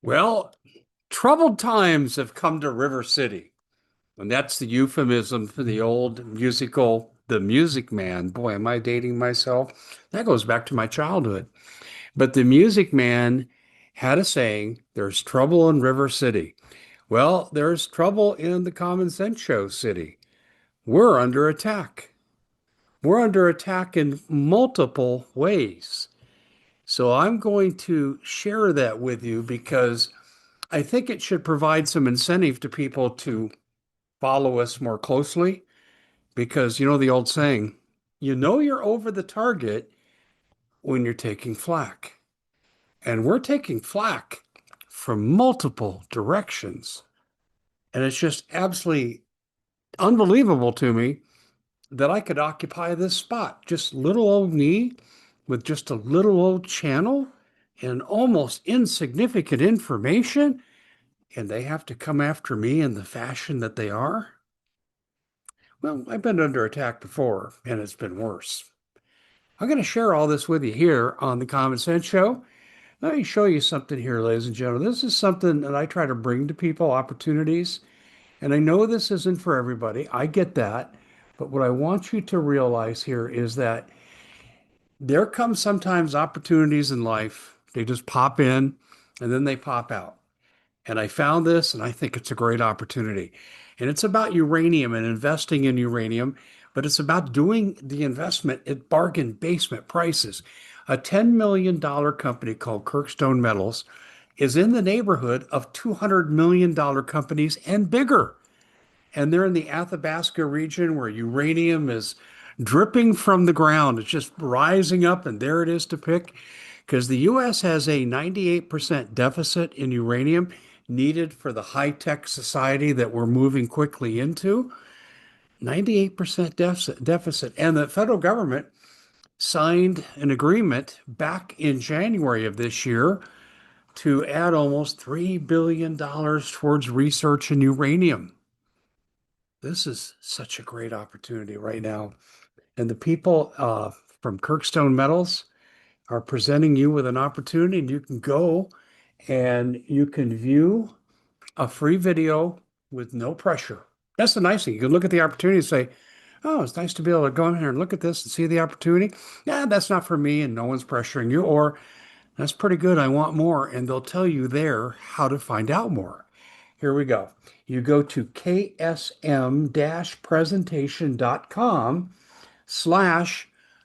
Well, troubled times have come to River City, and that's the euphemism for the old musical, The Music Man. Boy, am I dating myself? That goes back to my childhood. But the Music Man had a saying, there's trouble in River City. Well, there's trouble in the Common Sense Show city. We're under attack. We're under attack in multiple ways. So I'm going to share that with you because I think it should provide some incentive to people to follow us more closely because you know the old saying, you know you're over the target when you're taking flack. And we're taking flack from multiple directions. And it's just absolutely unbelievable to me that I could occupy this spot. Just little old me with just a little old channel and almost insignificant information, and they have to come after me in the fashion that they are. Well, I've been under attack before, and it's been worse. I'm going to share all this with you here on the Common Sense Show. Let me show you something here, ladies and gentlemen. This is something that I try to bring to people, opportunities. And I know this isn't for everybody. I get that. But what I want you to realize here is that there come sometimes opportunities in life. They just pop in and then they pop out. And I found this and I think it's a great opportunity. And it's about uranium and investing in uranium, but it's about doing the investment at bargain basement prices. A $10 million company called Kirkstone Metals is in the neighborhood of $200 million companies and bigger. And they're in the Athabasca region where uranium is dripping from the ground. It's just rising up, and there it is to pick. Because the U.S. has a 98% deficit in uranium needed for the high-tech society that we're moving quickly into. 98% deficit. And the federal government signed an agreement back in January of this year to add almost $3 billion towards research in uranium. This is such a great opportunity right now. And the people from Kirkstone Metals are presenting you with an opportunity, and you can go and you can view a free video with no pressure. That's the nice thing. You can look at the opportunity and say, oh, it's nice to be able to go in here and look at this and see the opportunity. Yeah, that's not for me, and no one's pressuring you. Or that's pretty good. I want more. And they'll tell you there how to find out more. Here we go. You go to ksm-presentation.com/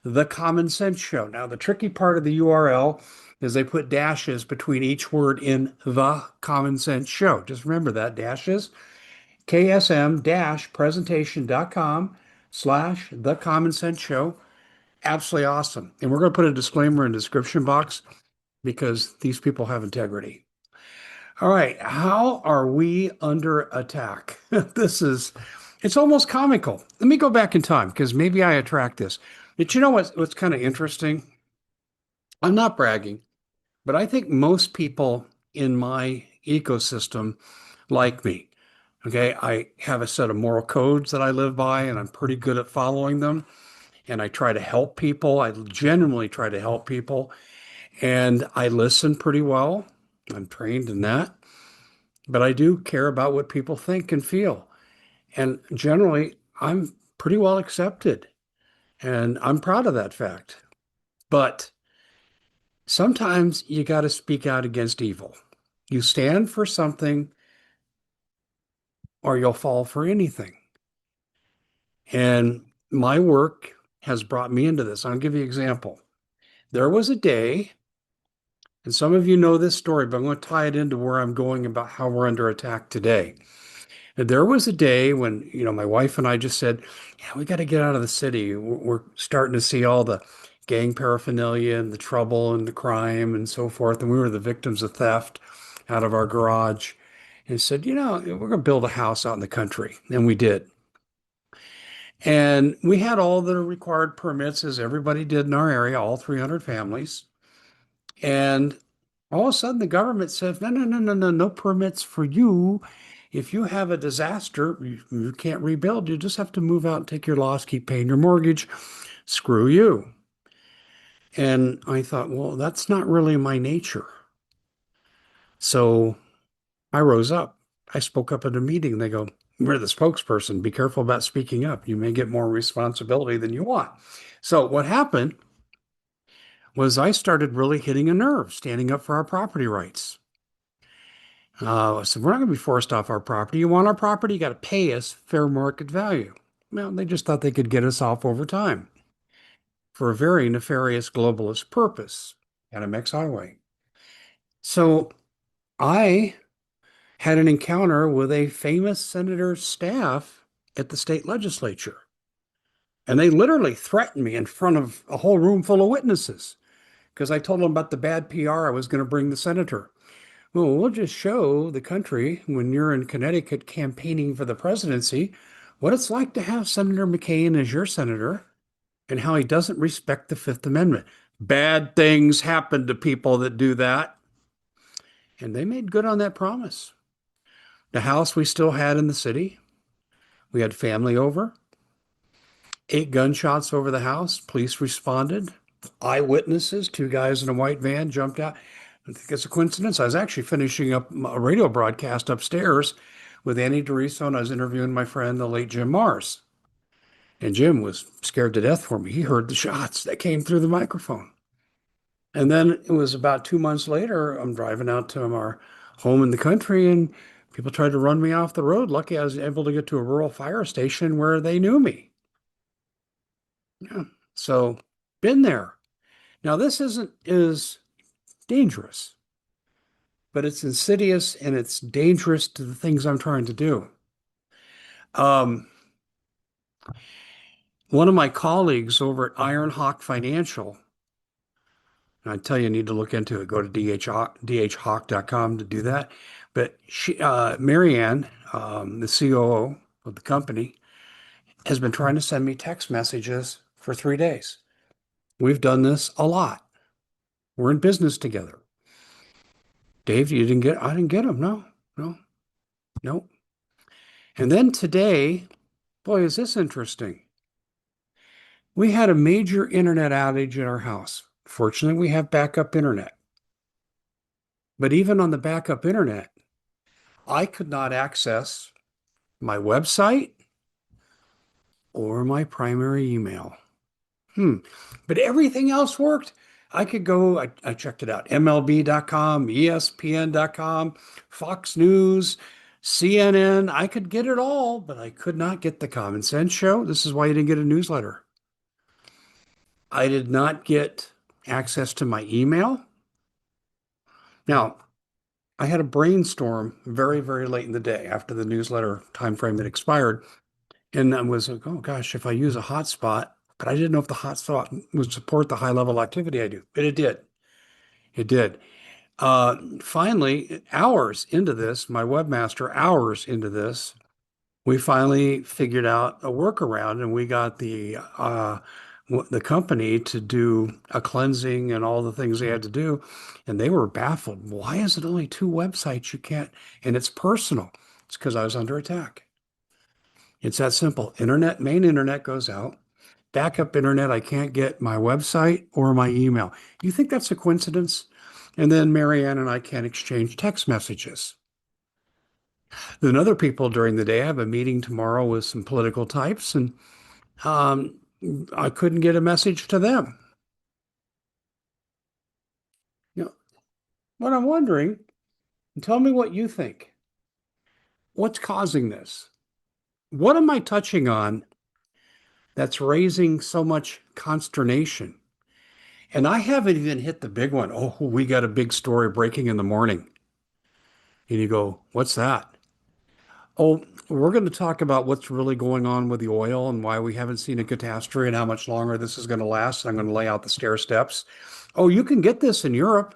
The Common Sense Show. Now, the tricky part of the URL is they put dashes between each word in The Common Sense Show. Just remember that, dashes. ksm-presentation.com/ The Common Sense Show. Absolutely awesome. And we're going to put a disclaimer in the description box because these people have integrity. All right, how are we under attack? It's almost comical. Let me go back in time because maybe I attract this. But you know what's kind of interesting? I'm not bragging, but I think most people in my ecosystem like me. Okay, I have a set of moral codes that I live by, and I'm pretty good at following them. And I try to help people. I genuinely try to help people. And I listen pretty well. I'm trained in that. But I do care about what people think and feel. And generally, I'm pretty well accepted. And I'm proud of that fact. But sometimes you got to speak out against evil. You stand for something or you'll fall for anything. And my work has brought me into this. I'll give you an example. There was a day, and some of you know this story, but I'm going to tie it into where I'm going about how we're under attack today. There was a day when, my wife and I just said, yeah, we got to get out of the city. We're starting to see all the gang paraphernalia and the trouble and the crime and so forth. And we were the victims of theft out of our garage. And said, we're going to build a house out in the country. And we did. And we had all the required permits, as everybody did in our area, all 300 families. And all of a sudden, the government says, no, no, no, no, no, no permits for you. If you have a disaster, you can't rebuild. You just have to move out and take your loss, keep paying your mortgage. Screw you. And I thought, well, that's not really my nature. So I rose up. I spoke up at a meeting. They go, "We're the spokesperson. Be careful about speaking up. You may get more responsibility than you want." So what happened was I started really hitting a nerve, standing up for our property rights. I said, we're not going to be forced off our property. You want our property? You got to pay us fair market value. Well, they just thought they could get us off over time for a very nefarious globalist purpose, NMX Highway. So I had an encounter with a famous senator's staff at the state legislature. And they literally threatened me in front of a whole room full of witnesses because I told them about the bad PR I was going to bring the senator. Well, we'll just show the country when you're in Connecticut campaigning for the presidency what it's like to have Senator McCain as your senator and how he doesn't respect the Fifth Amendment. Bad things happen to people that do that. And they made good on that promise. The house we still had in the city, we had family over, 8 gunshots over the house. Police responded. Eyewitnesses, 2 guys in a white van jumped out. I think it's a coincidence. I was actually finishing up a radio broadcast upstairs with Annie DeRiso, and I was interviewing my friend, the late Jim Mars. And Jim was scared to death for me. He heard the shots that came through the microphone. And then it was about 2 months later, I'm driving out to our home in the country, and people tried to run me off the road. Lucky I was able to get to a rural fire station where they knew me. Yeah. So, been there. Now, this isn't as dangerous, but it's insidious and it's dangerous to the things I'm trying to do. Um, One of my colleagues over at Ironhawk Financial, and I tell you, you need to look into it. Go to dhhawk.com to do that. But Marianne, the COO of the company, has been trying to send me text messages for 3 days. We've done this a lot. We're in business together. Dave, I didn't get them. No, no, no. And then today, boy, is this interesting. We had a major internet outage at our house. Fortunately, we have backup internet. But even on the backup internet, I could not access my website or my primary email. But everything else worked. I could go, I checked it out, MLB.com, ESPN.com, Fox News, CNN. I could get it all, but I could not get the Common Sense Show. This is why you didn't get a newsletter. I did not get access to my email. Now, I had a brainstorm very, very late in the day after the newsletter timeframe had expired. And I was like, oh gosh, if I use a hotspot, but I didn't know if the hotspot would support the high level activity I do. But it did. It did. Finally, hours into this, my webmaster, hours into this, we finally figured out a workaround and we got the company to do a cleansing and all the things they had to do. And they were baffled. Why is it only 2 websites you can't? And it's personal. It's because I was under attack. It's that simple. Main internet goes out. Backup internet, I can't get my website or my email. You think that's a coincidence? And then Marianne and I can't exchange text messages. Then other people during the day, I have a meeting tomorrow with some political types, and um, I couldn't get a message to them. You know, what I'm wondering, and tell me what you think. What's causing this? What am I touching on that's raising so much consternation? And I haven't even hit the big one. Oh, we got a big story breaking in the morning. And you go, what's that? Oh, we're going to talk about what's really going on with the oil and why we haven't seen a catastrophe and how much longer this is going to last. I'm going to lay out the stair steps. Oh, you can get this in Europe.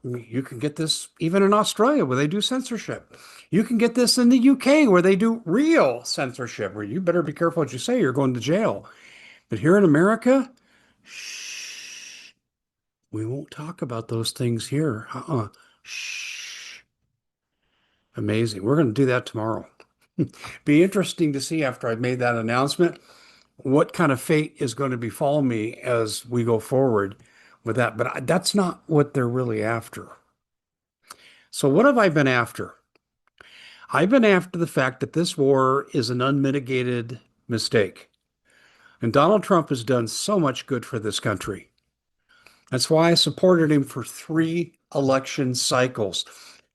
You can get this even in Australia where they do censorship. You can get this in the UK where they do real censorship, where you better be careful what you say, you're going to jail. But here in America, shh, we won't talk about those things here. Shh. Amazing. We're going to do that tomorrow. Be interesting to see after I've made that announcement what kind of fate is going to befall me as we go forward with that. But that's not what they're really after. So what have I been after? I've been after the fact that this war is an unmitigated mistake. And Donald Trump has done so much good for this country. That's why I supported him for 3 election cycles,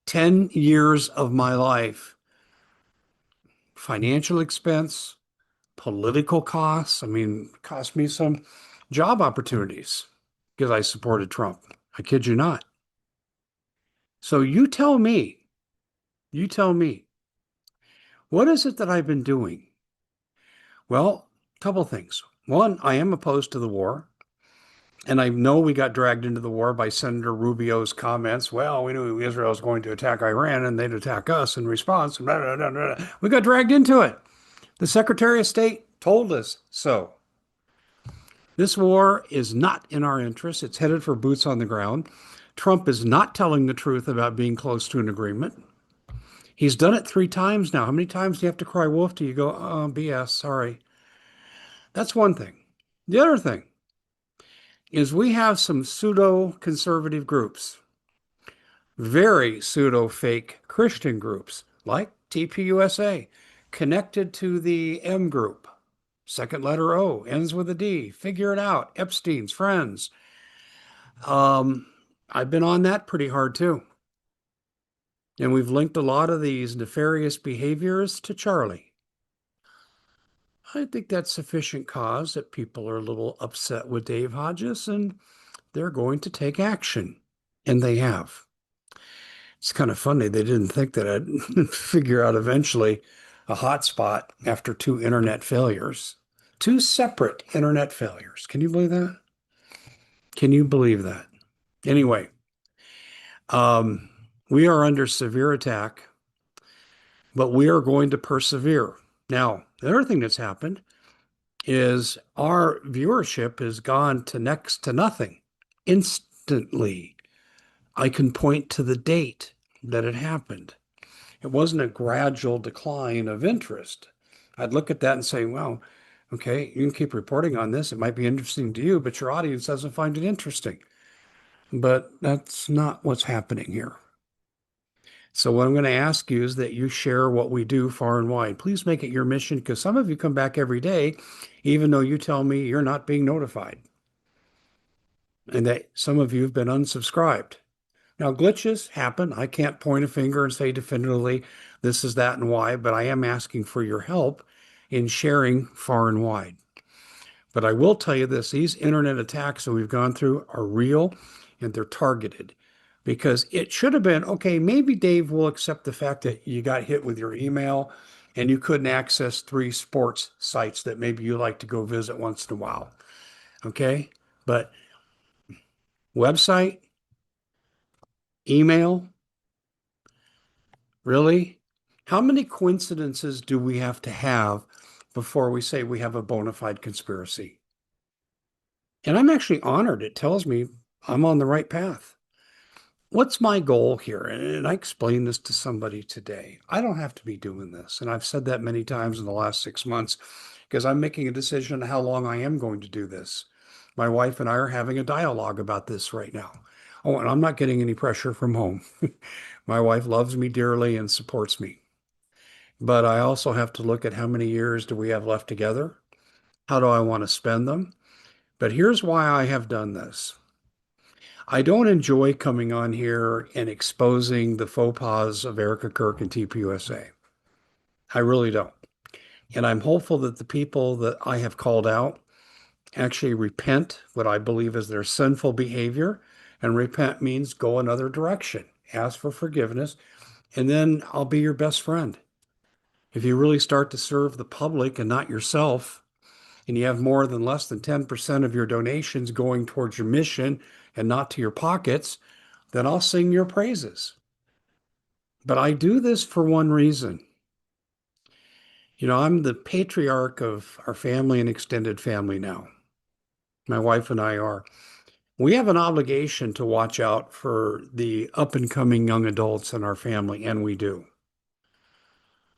10 years of my life, financial expense, political costs. I mean, it cost me some job opportunities because I supported Trump. I kid you not. So you tell me, what is it that I've been doing? Well, a couple things. One, I am opposed to the war. And I know we got dragged into the war by Senator Rubio's comments. Well, we knew Israel was going to attack Iran and they'd attack us in response. Blah, blah, blah, blah. We got dragged into it. The Secretary of State told us so. This war is not in our interest. It's headed for boots on the ground. Trump is not telling the truth about being close to an agreement. He's done it 3 times now. How many times do you have to cry wolf till you go, oh, BS, sorry? That's one thing. The other thing is we have some pseudo conservative groups, very pseudo fake Christian groups like TPUSA, connected to the M group. Second letter O, ends with a D. Figure it out. Epstein's friends. Um, I've been on that pretty hard too. And we've linked a lot of these nefarious behaviors to Charlie. I think that's sufficient cause that people are a little upset with Dave Hodges and they're going to take action. And they have. It's kind of funny. They didn't think that I'd figure out eventually a hotspot after 2 internet failures, 2 separate internet failures. Can you believe that? Can you believe that? Anyway, um, we are under severe attack, but we are going to persevere. Now, the other thing that's happened is our viewership has gone to next to nothing instantly. I can point to the date that it happened. It wasn't a gradual decline of interest. I'd look at that and say, well, okay, you can keep reporting on this. It might be interesting to you, but your audience doesn't find it interesting. But that's not what's happening here. So what I'm going to ask you is that you share what we do far and wide. Please make it your mission because some of you come back every day, even though you tell me you're not being notified and that some of you have been unsubscribed. Now, glitches happen. I can't point a finger and say definitively this is that and why, but I am asking for your help in sharing far and wide. But I will tell you this, these internet attacks that we've gone through are real and they're targeted because it should have been, okay, maybe Dave will accept the fact that you got hit with your email and you couldn't access 3 sports sites that maybe you like to go visit once in a while. Okay. But website, email, really? How many coincidences do we have to have before we say we have a bona fide conspiracy? And I'm actually honored. It tells me I'm on the right path. What's my goal here? And I explained this to somebody today. I don't have to be doing this. And I've said that many times in the last 6 months because I'm making a decision on how long I am going to do this. My wife and I are having a dialogue about this right now. Oh, and I'm not getting any pressure from home. My wife loves me dearly and supports me. But I also have to look at how many years do we have left together? How do I want to spend them? But here's why I have done this. I don't enjoy coming on here and exposing the faux pas of Erica Kirk and TPUSA. I really don't. And I'm hopeful that the people that I have called out actually repent what I believe is their sinful behavior. And repent means go another direction, ask for forgiveness, and then I'll be your best friend. If you really start to serve the public and not yourself, and you have more than less than 10% of your donations going towards your mission and not to your pockets, then I'll sing your praises. But I do this for one reason. I'm the patriarch of our family and extended family now. My wife and I are. We have an obligation to watch out for the up and coming young adults in our family, and we do.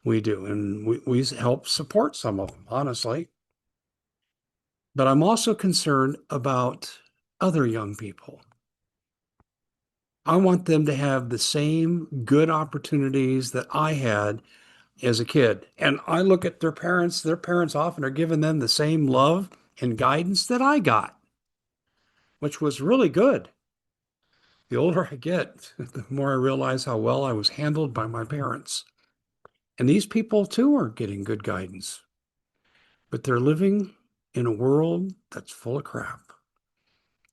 We do. And we help support some of them, honestly. But I'm also concerned about other young people. I want them to have the same good opportunities that I had as a kid. And I look at their parents often are giving them the same love and guidance that I got, which was really good. The older I get, the more I realize how well I was handled by my parents. And these people too are getting good guidance, but they're living in a world that's full of crap.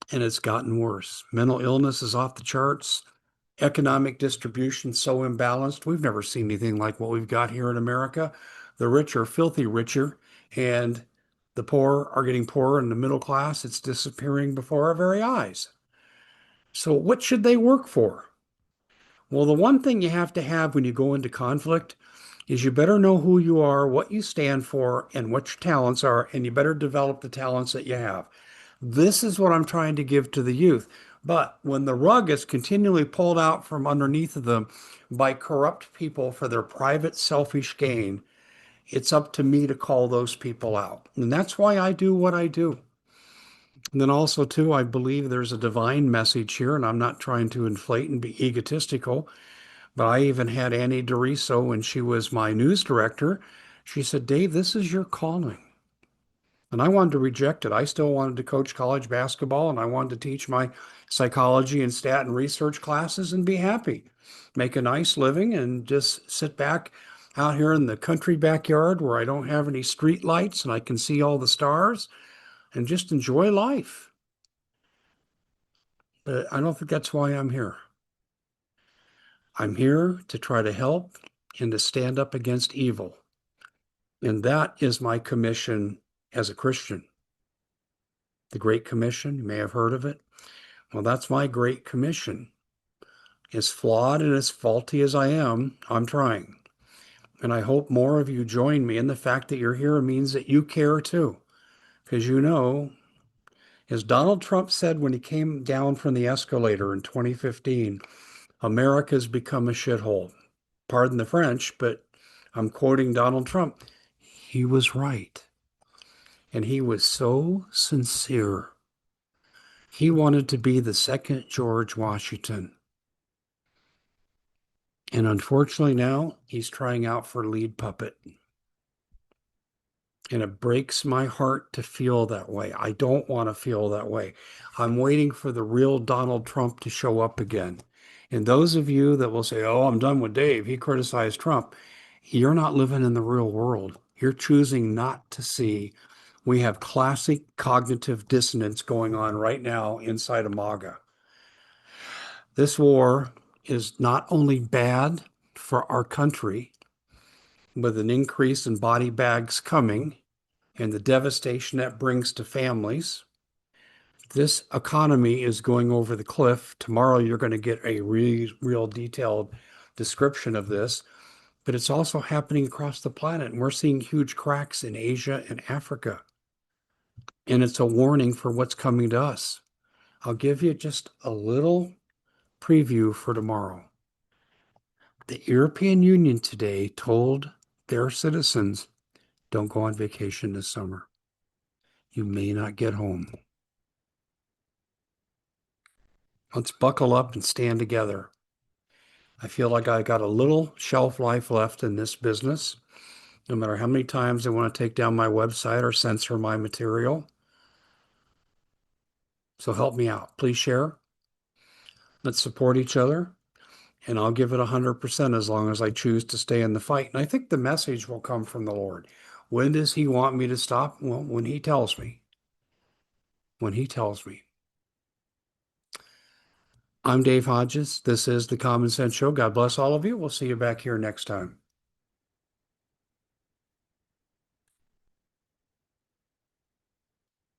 And it's gotten worse. Mental illness is off the charts. Economic distribution so imbalanced. We've never seen anything like what we've got here in America. The rich are filthy richer, and the poor are getting poorer, and the middle class, it's disappearing before our very eyes. So, what should they work for? Well, the one thing you have to have when you go into conflict is you better know who you are, what you stand for, and what your talents are, and you better develop the talents that you have. This is what I'm trying to give to the youth. But when the rug is continually pulled out from underneath of them by corrupt people for their private selfish gain, it's up to me to call those people out. And that's why I do what I do. And then also, too, I believe there's a divine message here, and I'm not trying to inflate and be egotistical, but I even had Annie DeRiso when she was my news director. She said, Dave, this is your calling. And I wanted to reject it. I still wanted to coach college basketball and I wanted to teach my psychology and stat and research classes and be happy, make a nice living and just sit back out here in the country backyard where I don't have any street lights and I can see all the stars and just enjoy life. But I don't think that's why I'm here. I'm here to try to help and to stand up against evil. And that is my commission as a Christian. The Great Commission, you may have heard of it. Well, that's my Great Commission. As flawed and as faulty as I am, I'm trying. And I hope more of you join me. And the fact that you're here means that you care too. Because you know, as Donald Trump said when he came down from the escalator in 2015, America's become a shithole. Pardon the French, but I'm quoting Donald Trump. He was right. And he was so sincere. He wanted to be the second George Washington. And unfortunately now he's trying out for lead puppet. And it breaks my heart to feel that way. I don't want to feel that way. I'm waiting for the real Donald Trump to show up again. And those of you that will say, oh, I'm done with Dave, he criticized Trump, you're not living in the real world. You're choosing not to see. We have classic cognitive dissonance going on right now inside of MAGA. This war is not only bad for our country, with an increase in body bags coming and the devastation that brings to families. This economy is going over the cliff. Tomorrow, you're going to get a real detailed description of this, but it's also happening across the planet. And we're seeing huge cracks in Asia and Africa. And it's a warning for what's coming to us. I'll give you just a little preview for tomorrow. The European Union today told their citizens, don't go on vacation this summer. You may not get home. Let's buckle up and stand together. I feel like I got a little shelf life left in this business. No matter how many times they want to take down my website or censor my material. So help me out. Please share. Let's support each other. And I'll give it 100% as long as I choose to stay in the fight. And I think the message will come from the Lord. When does he want me to stop? Well, when he tells me. When he tells me. I'm Dave Hodges. This is the Common Sense Show. God bless all of you. We'll see you back here next time.